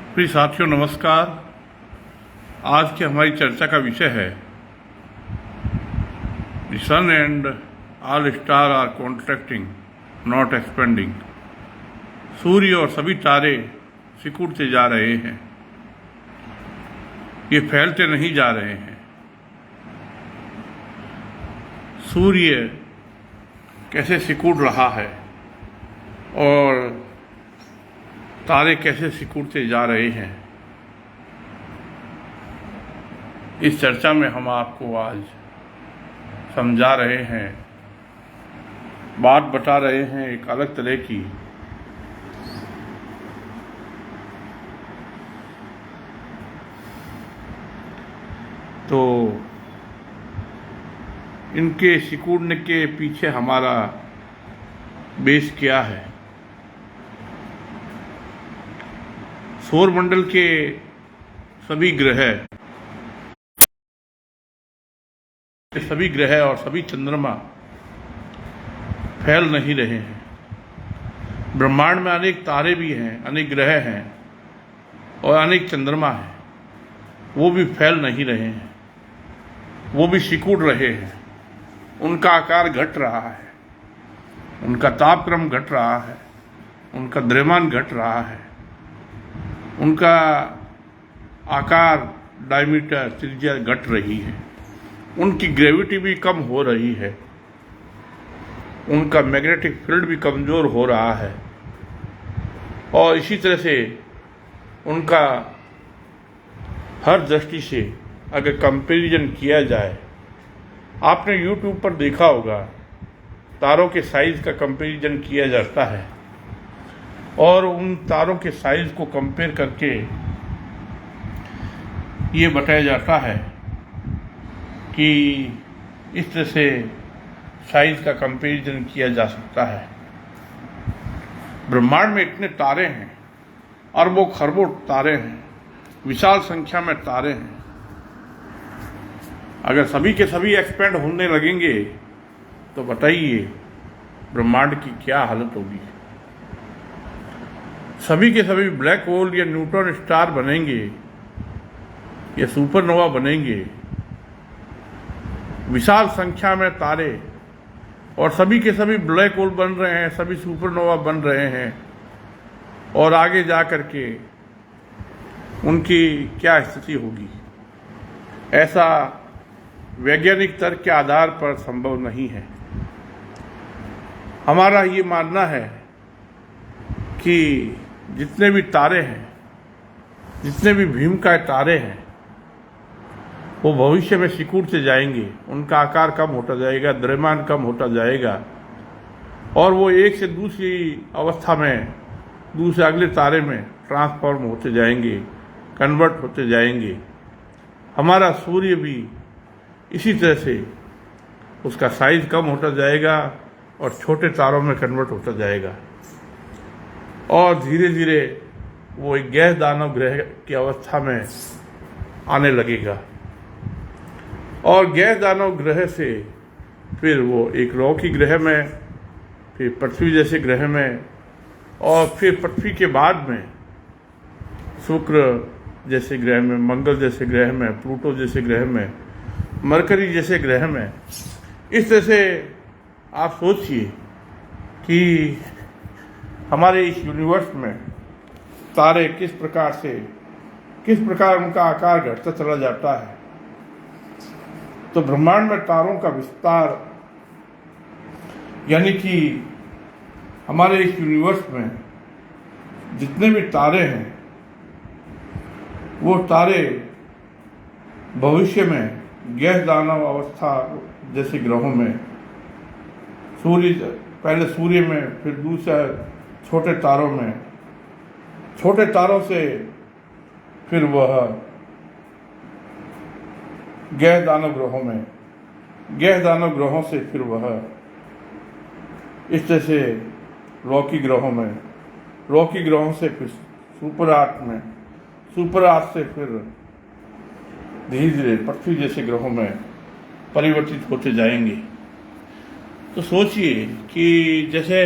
प्रिय साथियों नमस्कार। आज की हमारी चर्चा का विषय है the sun and all star are contracting not expanding. सूर्य और सभी तारे सिकुड़ते जा रहे हैं, ये फैलते नहीं जा रहे हैं। सूर्य कैसे सिकुड़ रहा है और तारे कैसे सिकुड़ते जा रहे हैं, इस चर्चा में हम आपको आज समझा रहे हैं, बात बता रहे हैं एक अलग तरह की। तो इनके सिकुड़ने के पीछे हमारा बेस क्या है? सौरमंडल के सभी ग्रह और सभी चंद्रमा फैल नहीं रहे हैं। ब्रह्मांड में अनेक तारे भी हैं, अनेक ग्रह हैं और अनेक चंद्रमा हैं, वो भी फैल नहीं रहे हैं, वो भी सिकुड़ रहे हैं। उनका आकार घट रहा है, उनका तापक्रम घट रहा है, उनका द्रव्यमान घट रहा है, उनका आकार डायमीटर त्रिज्या घट रही है, उनकी ग्रेविटी भी कम हो रही है, उनका मैग्नेटिक फील्ड भी कमज़ोर हो रहा है। और इसी तरह से उनका हर दृष्टि से अगर कंपैरिजन किया जाए, आपने YouTube पर देखा होगा तारों के साइज़ का कंपैरिजन किया जाता है और उन तारों के साइज़ को कंपेयर करके ये बताया जाता है कि इस तरह से साइज़ का कंपैरिजन किया जा सकता है। ब्रह्मांड में इतने तारे हैं, अरबों खरबों तारे हैं, विशाल संख्या में तारे हैं। अगर सभी के सभी एक्सपेंड होने लगेंगे तो बताइए ब्रह्मांड की क्या हालत होगी। सभी के सभी ब्लैक होल या न्यूट्रॉन स्टार बनेंगे या सुपरनोवा बनेंगे, विशाल संख्या में तारे, और सभी के सभी ब्लैक होल बन रहे हैं, सभी सुपरनोवा बन रहे हैं, और आगे जा कर के उनकी क्या स्थिति होगी, ऐसा वैज्ञानिक तर्क के आधार पर संभव नहीं है। हमारा ये मानना है कि जितने भी तारे हैं, जितने भी भीमकाय तारे हैं, वो भविष्य में सिकुड़ते जाएंगे, उनका आकार कम होता जाएगा, द्रव्यमान कम होता जाएगा, और वो एक से दूसरी अवस्था में, दूसरे अगले तारे में ट्रांसफॉर्म होते जाएंगे, कन्वर्ट होते जाएंगे। हमारा सूर्य भी इसी तरह से उसका साइज कम होता जाएगा और छोटे तारों में कन्वर्ट होता जाएगा, और धीरे धीरे वो एक गैस दानव ग्रह की अवस्था में आने लगेगा, और गैस दानव ग्रह से फिर वो एक रॉकी ग्रह में, फिर पृथ्वी जैसे ग्रह में, और फिर पृथ्वी के बाद में शुक्र जैसे ग्रह में, मंगल जैसे ग्रह में, प्लूटो जैसे ग्रह में, मरकरी जैसे ग्रह में। इस तरह से आप सोचिए कि हमारे इस यूनिवर्स में तारे किस प्रकार उनका आकार घटता चला जाता है। तो ब्रह्मांड में तारों का विस्तार, यानी कि हमारे इस यूनिवर्स में जितने भी तारे हैं, वो तारे भविष्य में गैस दानव अवस्था जैसे ग्रहों में, पहले सूर्य में, फिर दूसरा छोटे तारों में, छोटे तारों से फिर वह गैस दानव ग्रहों में, गैस दानव ग्रहों से फिर वह इस तरह से रॉकी ग्रहों में, रॉकी ग्रहों से फिर सुपर आर्क में, सुपर आर्क से फिर धीरे धीरे पृथ्वी जैसे ग्रहों में परिवर्तित होते जाएंगे। तो सोचिए कि जैसे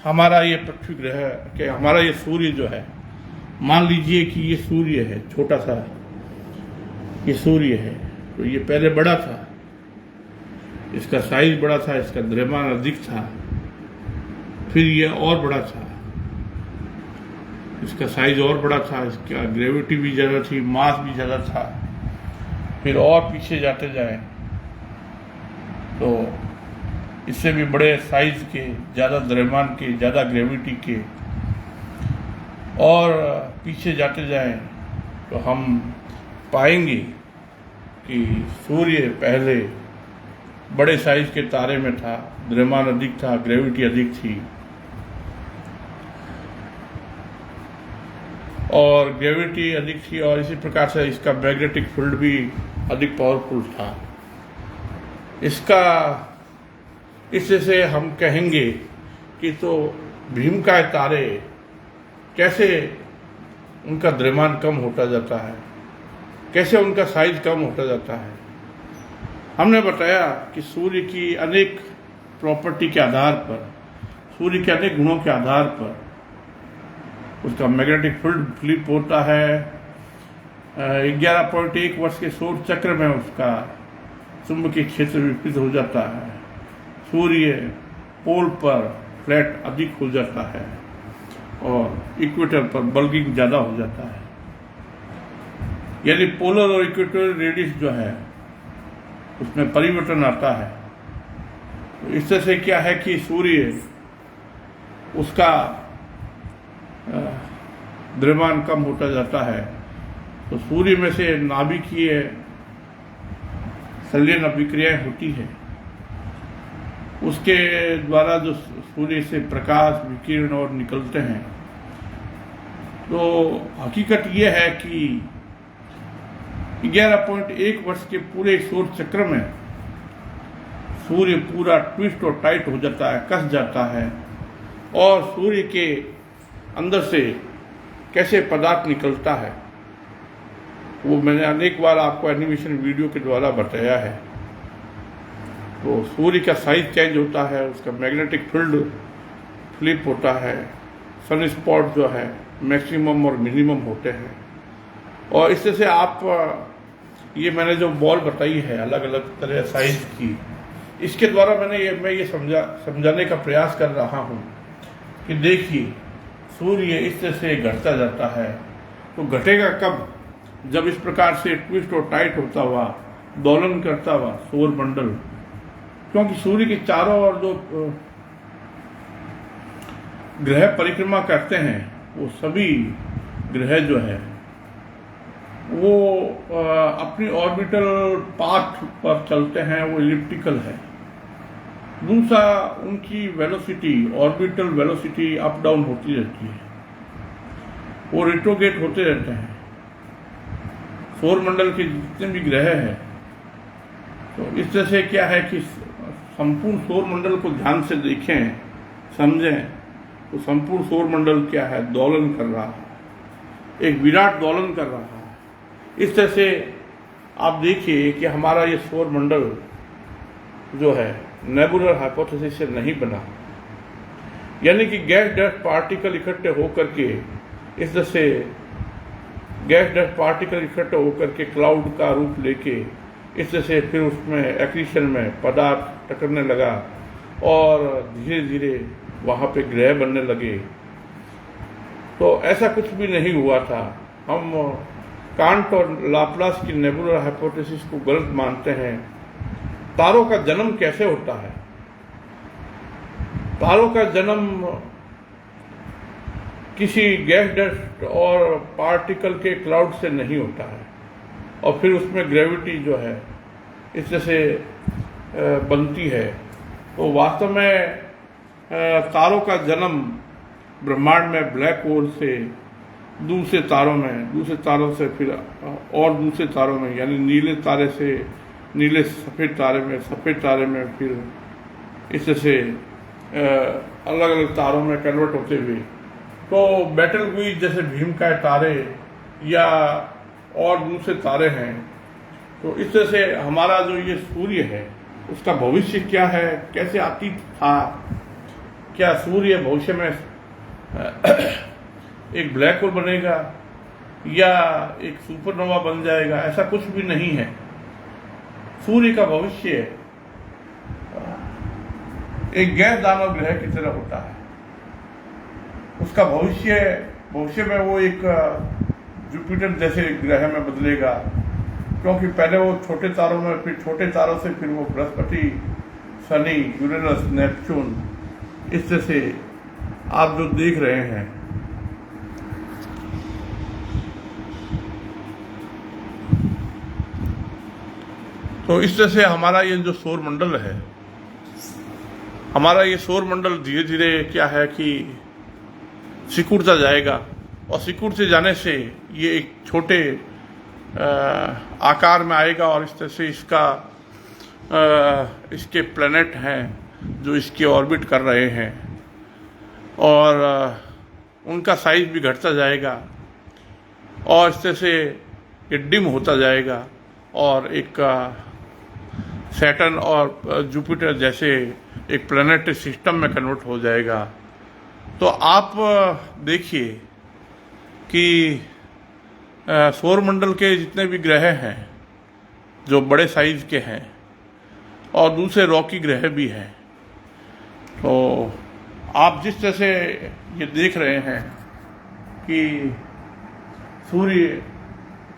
हमारा ये पृथ्वी ग्रह के, हमारा ये सूर्य जो है, मान लीजिए कि ये सूर्य है, छोटा सा ये सूर्य है, तो ये पहले बड़ा था, इसका साइज बड़ा था, इसका द्रव्यमान अधिक था, फिर ये और बड़ा था, इसका साइज और बड़ा था, इसका ग्रेविटी भी ज़्यादा थी, मास भी ज़्यादा था, फिर और पीछे जाते जाए तो इससे भी बड़े साइज के, ज़्यादा द्रव्यमान के, ज़्यादा ग्रेविटी के, और पीछे जाते जाएं तो हम पाएंगे कि सूर्य पहले बड़े साइज के तारे में था, द्रव्यमान अधिक था, ग्रेविटी अधिक थी, और ग्रेविटी अधिक थी, और इसी प्रकार से इसका मैग्नेटिक फील्ड भी अधिक पावरफुल था। इससे से हम कहेंगे कि तो भीमकाय तारे कैसे उनका द्रव्यमान कम होता जाता है, कैसे उनका साइज कम होता जाता है। हमने बताया कि सूर्य की अनेक प्रॉपर्टी के आधार पर, सूर्य के अनेक गुणों के आधार पर उसका मैग्नेटिक फील्ड फ्लिप होता है। 11.1 वर्ष के सौर चक्र में उसका चुंबकीय क्षेत्र विपरीत हो जाता है, सूर्य पोल पर फ्लैट अधिक हो जाता है और इक्वेटर पर बल्किंग ज़्यादा हो जाता है। यानी पोलर और इक्वेटोरियल रेडियस जो है उसमें परिवर्तन आता है। तो इससे से क्या है कि सूर्य उसका द्रव्यमान कम होता जाता है। तो सूर्य में से नाभिकीय संलयन अभिक्रियाएं होती है, उसके द्वारा जो सूर्य से प्रकाश विकिरण और निकलते हैं। तो हकीकत यह है कि 11.1 वर्ष के पूरे सौर चक्र में सूर्य पूरा ट्विस्ट और टाइट हो जाता है, कस जाता है, और सूर्य के अंदर से कैसे पदार्थ निकलता है वो मैंने अनेक बार आपको एनिमेशन वीडियो के द्वारा बताया है। तो सूर्य का साइज चेंज होता है, उसका मैग्नेटिक फील्ड फ्लिप होता है, सन स्पॉट जो है मैक्सिमम और मिनिमम होते हैं, और इससे से आप ये मैंने जो बॉल बताई है अलग अलग तरह साइज की, इसके द्वारा मैं ये समझाने का प्रयास कर रहा हूँ कि देखिए सूर्य इस तरह से घटता जाता है। तो घटेगा कब? जब इस प्रकार से ट्विस्ट और टाइट होता हुआ, दोलन करता हुआ सौर मंडल, क्योंकि सूर्य के चारों ओर जो ग्रह परिक्रमा करते हैं वो सभी ग्रह जो है वो अपनी ऑर्बिटल पाथ पर चलते हैं, वो इलिप्टिकल है। दूसरा, उनकी velocity, orbital velocity up down होती रहती है, वो रिट्रोगेट होते रहते हैं। सौर मंडल के जितने भी ग्रह हैं, तो इस तरह से क्या है कि संपूर्ण सौर मंडल को ध्यान से देखें, समझें, तो संपूर्ण सौर मंडल क्या है? दोलन कर रहा है, एक विराट दोलन कर रहा है। इस तरह से आप देखिए कि हमारा ये सौर मंडल जो है नेबुलर हाइपोथेसिस से नहीं बना, यानी कि गैस डस्ट पार्टिकल इकट्ठे होकर के, इस तरह से गैस डस्ट पार्टिकल इकट्ठे होकर के क्लाउड का रूप लेके, इस तरह से फिर उसमें एक्रीशन में पदार्थ टकरने लगा और धीरे धीरे वहाँ पे ग्रह बनने लगे। तो ऐसा कुछ भी नहीं हुआ था। हम कांट और लाप्लास की नेबुलर हाइपोथेसिस को गलत मानते हैं। तारों का जन्म कैसे होता है? तारों का जन्म किसी गैस डस्ट और पार्टिकल के क्लाउड से नहीं होता है, और फिर उसमें ग्रेविटी जो है इस तरह से बनती है। तो वास्तव में तारों का जन्म ब्रह्मांड में ब्लैक होल से, दूसरे तारों से फिर और दूसरे तारों में, यानी नीले तारे से नीले सफ़ेद तारे में फिर इस तरह से अलग अलग तारों में कन्वर्ट होते हुए, तो बेटलगुइज जैसे भीमकाय तारे या और दूसरे तारे हैं। तो इस तरह से हमारा जो ये सूर्य है उसका भविष्य क्या है, कैसे अतीत था, क्या सूर्य भविष्य में एक ब्लैक होल बनेगा या एक सुपरनोवा बन जाएगा, ऐसा कुछ भी नहीं है। सूर्य का भविष्य एक गैस दानव ग्रह की तरह होता है। उसका भविष्य में वो एक जुपिटर जैसे ग्रह में बदलेगा, क्योंकि पहले वो छोटे तारों में, फिर छोटे तारों से फिर वो बृहस्पति, शनि, यूरेनस, नेपच्यून, इस तरह से आप जो देख रहे हैं। तो इस तरह से हमारा ये जो सौर मंडल है, हमारा ये सौर मंडल धीरे धीरे क्या है कि सिकुड़ता जाएगा, और सिकुड़ते जाने से ये एक छोटे आकार में आएगा, और इस तरह से इसके प्लैनेट हैं जो इसके ऑर्बिट कर रहे हैं, और उनका साइज भी घटता जाएगा, और इस तरह से ये डिम होता जाएगा, और एक सैटर्न और जुपिटर जैसे एक प्लैनेटरी सिस्टम में कन्वर्ट हो जाएगा। तो आप देखिए कि सौरमंडल के जितने भी ग्रह हैं जो बड़े साइज के हैं, और दूसरे रॉकी ग्रह भी हैं, तो आप जिस तरह से ये देख रहे हैं कि सूर्य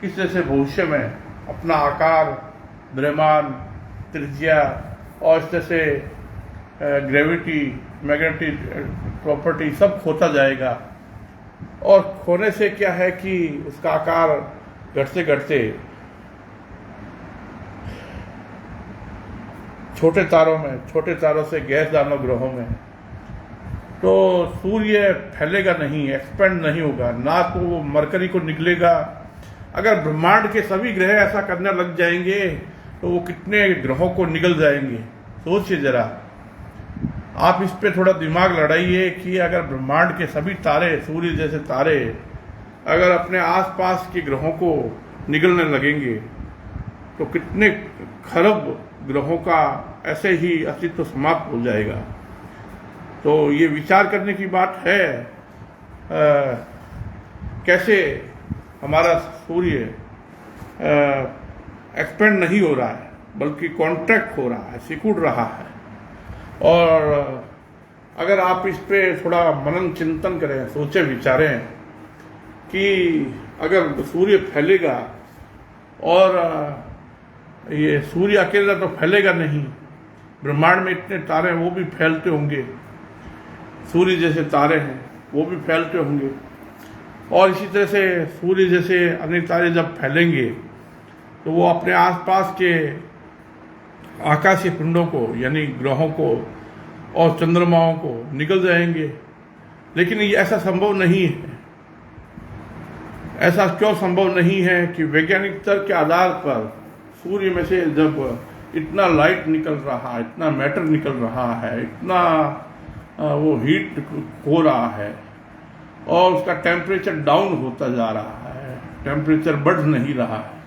किस तरह से भविष्य में अपना आकार, द्रव्यमान, त्रिज्या और इस तरह से ग्रेविटी, मैग्नेटिक प्रॉपर्टी सब खोता जाएगा, और खोने से क्या है कि उसका आकार घटते घटते छोटे तारों से गैस दानव ग्रहों में, तो सूर्य फैलेगा नहीं, एक्सपेंड नहीं होगा, ना तो वो मरकरी को निकलेगा। अगर ब्रह्मांड के सभी ग्रह ऐसा करने लग जाएंगे तो वो कितने ग्रहों को निगल जाएंगे, सोचिए जरा। आप इस पे थोड़ा दिमाग लड़ाइए कि अगर ब्रह्मांड के सभी तारे, सूर्य जैसे तारे, अगर अपने आसपास के ग्रहों को निगलने लगेंगे तो कितने खरब ग्रहों का ऐसे ही अस्तित्व समाप्त हो जाएगा। तो ये विचार करने की बात है कैसे हमारा सूर्य एक्सपेंड नहीं हो रहा है, बल्कि कॉन्ट्रैक्ट हो रहा है, सिकुड़ रहा है। और अगर आप इस पे थोड़ा मनन चिंतन करें, सोचें विचारें कि अगर सूर्य फैलेगा, और ये सूर्य अकेला तो फैलेगा नहीं, ब्रह्मांड में इतने तारे हैं वो भी फैलते होंगे, सूर्य जैसे तारे हैं वो भी फैलते होंगे, और इसी तरह से सूर्य जैसे अनेक तारे जब फैलेंगे तो वो अपने आसपास के आकाशीय पिंडों को, यानी ग्रहों को और चंद्रमाओं को निकल जाएंगे। लेकिन ये ऐसा संभव नहीं है। ऐसा क्यों संभव नहीं है कि वैज्ञानिक तर्क के आधार पर सूर्य में से जब इतना लाइट निकल रहा है, इतना मैटर निकल रहा है, इतना वो हीट हो रहा है, और उसका टेम्परेचर डाउन होता जा रहा है, टेम्परेचर बढ़ नहीं रहा है,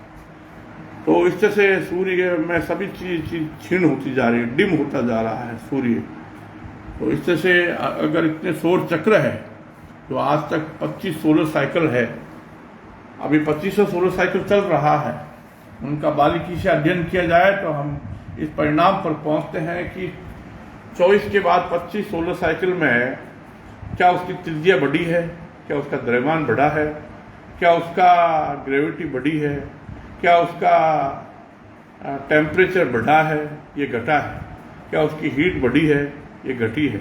तो इस तरह से सूर्य में सभी चीज क्षीण होती जा रही है, डिम होता जा रहा है सूर्य। तो इस तरह से अगर इतने सौर चक्र है, तो आज तक 25 सोलर साइकिल है, अभी 2500 सोलर साइकिल चल रहा है, उनका बारीकी से अध्ययन किया जाए तो हम इस परिणाम पर पहुंचते हैं कि 24 के बाद 25 सोलर साइकिल में क्या उसकी त्रिज्या बढ़ी है, क्या उसका द्रव्यमान बढ़ा है, क्या उसका ग्रेविटी बढ़ी है, क्या उसका टेम्परेचर बढ़ा है, ये घटा है, क्या उसकी हीट बढ़ी है, ये घटी है,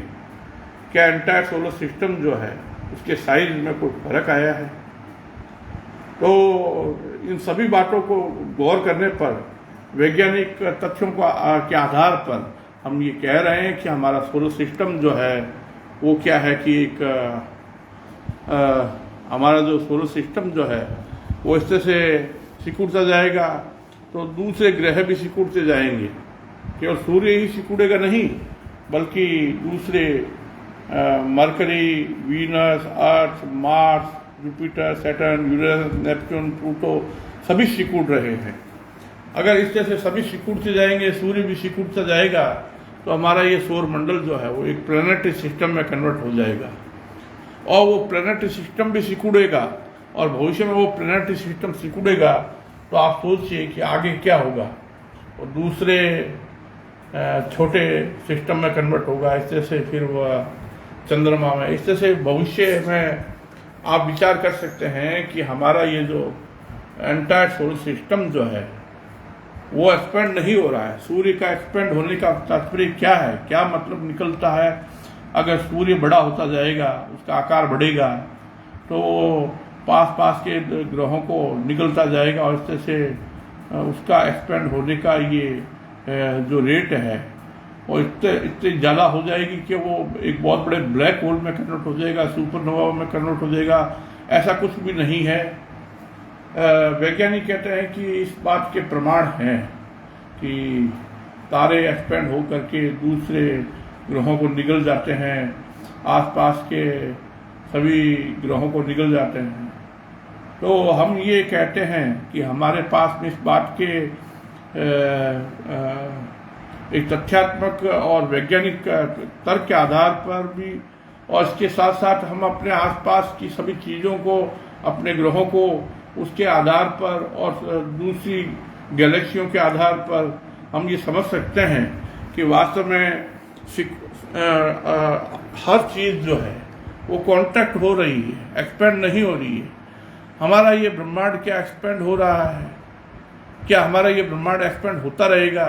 क्या एंटायर सोलर सिस्टम जो है उसके साइज में कोई फर्क आया है। तो इन सभी बातों को गौर करने पर, वैज्ञानिक तथ्यों के आधार पर हम ये कह रहे हैं कि हमारा सोलर सिस्टम जो है वो क्या है कि एक हमारा जो सोलर सिस्टम जो है वो इस तरह से सिकुड़ता जाएगा, तो दूसरे ग्रह भी सिकुड़ते जाएंगे। केवल सूर्य ही सिकुड़ेगा नहीं, बल्कि दूसरे Mercury, Venus, Earth, Mars, Jupiter, Saturn, Uranus, Neptune, Pluto सभी सिकुड़ रहे हैं। अगर इस तरह से सभी सिकुड़ते जाएंगे, सूर्य भी सिकुड़ता जाएगा, तो हमारा ये सौर मंडल जो है वो एक प्लैनेटरी सिस्टम में कन्वर्ट हो जाएगा। और वो प्लैनेटरी सिस्टम भी सिकुड़ेगा और भविष्य में वो प्लैनेटरी सिस्टम सिकुड़ेगा तो आप सोचिए कि आगे क्या होगा। और दूसरे छोटे सिस्टम में कन्वर्ट होगा, इस तरह से फिर वह चंद्रमा में, इस तरह से भविष्य में आप विचार कर सकते हैं कि हमारा ये जो एंटायर सोलर सिस्टम जो है वो एक्सपेंड नहीं हो रहा है। सूर्य का एक्सपेंड होने का तात्पर्य क्या है, क्या मतलब निकलता है? अगर सूर्य बड़ा होता जाएगा, उसका आकार बढ़ेगा, तो पास पास के ग्रहों को निकलता जाएगा और इस तरह से उसका एक्सपेंड होने का ये जो रेट है वो इतने ज़्यादा हो जाएगी कि वो एक बहुत बड़े ब्लैक होल में कन्वर्ट हो जाएगा, सुपरनोवा में कन्वर्ट हो जाएगा। ऐसा कुछ भी नहीं है। वैज्ञानिक कहते हैं कि इस बात के प्रमाण हैं कि तारे एक्सपेंड हो करके दूसरे ग्रहों को निगल जाते हैं, आसपास के सभी ग्रहों को निगल जाते हैं। तो हम ये कहते हैं कि हमारे पास में इस बात के एक तथ्यात्मक और वैज्ञानिक तर्क के आधार पर भी, और इसके साथ साथ हम अपने आसपास की सभी चीज़ों को, अपने ग्रहों को उसके आधार पर और दूसरी गैलेक्सियों के आधार पर हम ये समझ सकते हैं कि वास्तव में हर चीज़ जो है वो कॉन्ट्रैक्ट हो रही है, एक्सपेंड नहीं हो रही है। हमारा ये ब्रह्मांड क्या एक्सपेंड हो रहा है? क्या हमारा ये ब्रह्मांड एक्सपेंड होता रहेगा?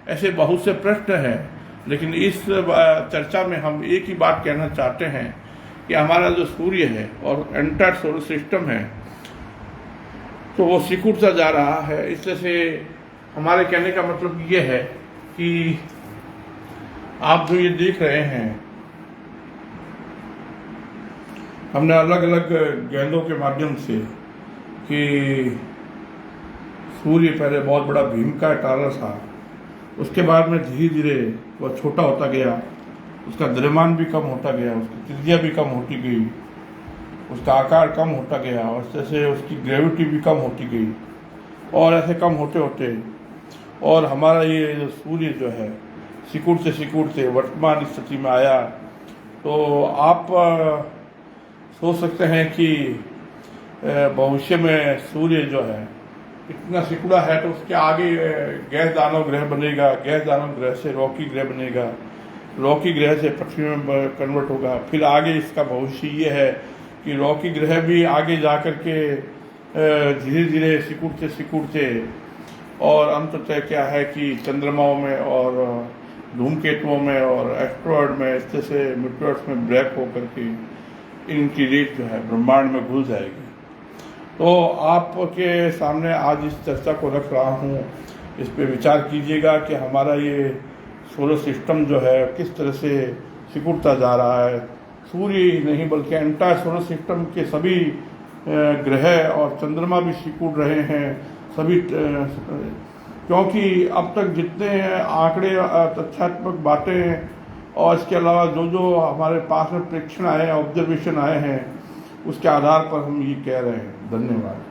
ऐसे बहुत से प्रश्न हैं, लेकिन इस चर्चा में हम एक ही बात कहना चाहते हैं कि हमारा जो सूर्य है और एंटायर सोलर सिस्टम है तो वो सिकुड़ता जा रहा है। इस तरह से हमारे कहने का मतलब ये है कि आप जो ये देख रहे हैं, हमने अलग अलग गेंदों के माध्यम से कि सूर्य पहले बहुत बड़ा भीमकाय तारा था, उसके बाद में धीरे धीरे वह छोटा होता गया, उसका द्रव्यमान भी कम होता गया, उसकी त्रिज्या भी कम होती गई, उसका आकार कम होता गया और इस तरह से उसकी ग्रेविटी भी कम होती गई। और ऐसे कम होते होते और हमारा ये जो सूर्य जो है सिकुड़ते वर्तमान स्थिति में आया। तो आप सोच सकते हैं कि भविष्य में सूर्य जो है इतना सिकुड़ा है तो उसके आगे गैस दानव ग्रह बनेगा, गैस दानव ग्रह से रॉकी ग्रह बनेगा, रॉकी ग्रह से पृथ्वी में कन्वर्ट होगा। फिर आगे इसका भविष्य ये है कि रॉकी ग्रह भी आगे जाकर के धीरे धीरे सिकुड़ते और अंततः क्या है कि चंद्रमाओं में और धूमकेतुओं में और एस्ट्रॉयड में, इस तरह से मीटियोर्स में ब्लैक होकर के इनकी रेट जो है ब्रह्मांड में घुस जाएगी। तो आपके सामने आज इस चर्चा को रख रहा हूँ, इस पे विचार कीजिएगा कि हमारा ये सोलर सिस्टम जो है किस तरह से सिकुड़ता जा रहा है। सूर्य ही नहीं बल्कि एंटायर सोलर सिस्टम के सभी ग्रह और चंद्रमा भी सिकुड़ रहे हैं सभी, क्योंकि अब तक जितने आंकड़े, तथ्यात्मक बातें और इसके अलावा जो जो हमारे पास में प्रेक्षण आए हैं, ऑब्जर्वेशन आए हैं, उसके आधार पर हम ये कह रहे हैं। धन्यवाद।